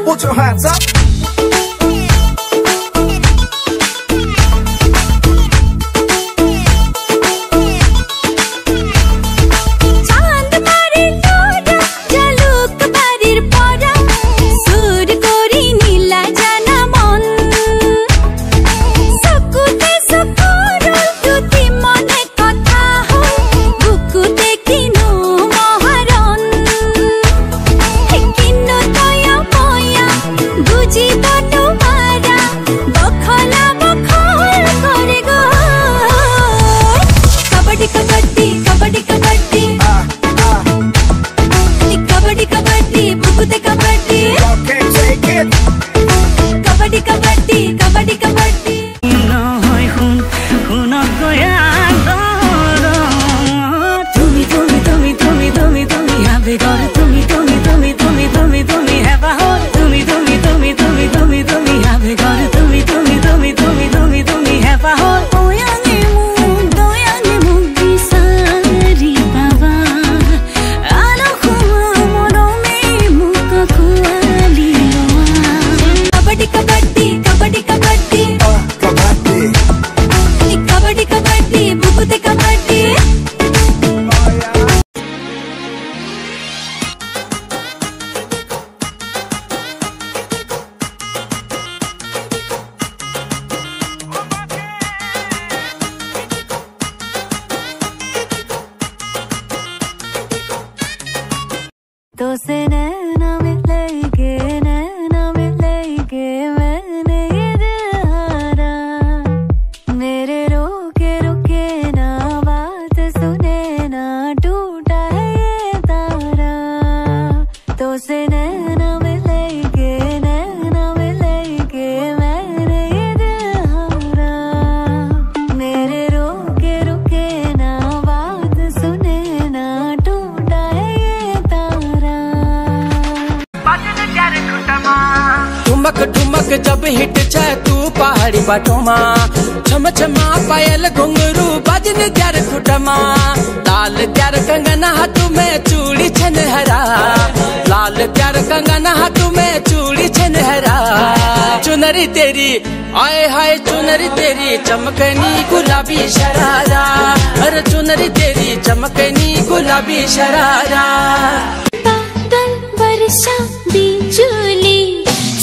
Put your hands up. तो से नैना मिलेंगे मैंने ये दिल हारा मेरे रोके रुके ना बात सुने ना टूटा है ये तारा तो से नैना मिलेंगे मैंने ये दिल हारा मेरे रोके रुके ना बात सुने ना टूटा है ये तारा ठुमक ठुमक जब हिट जाए तू पहाड़ी बाटोमा छम छमा पायल घुंघरू बाजन ग्यार खुटमा लाल प्यार कंगना हाथ में चूड़ी छनहरा लाल प्यार कंगना हाथ में चूड़ी छनहरा चुनरी तेरी आए हाय चुनरी तेरी चमकनी गुलाबी शरारा अरे चुनरी तेरी चमकनी गुलाबी शरारा बादल वर्षा बिजुली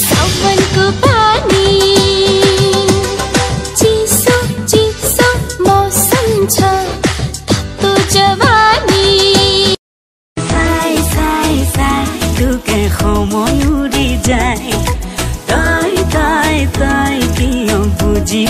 सावन को पानी चिसो मौसम छ तो जवानी साई साई साई तुके खमय उड़ी जाए ताई ताई ताई किय बुझी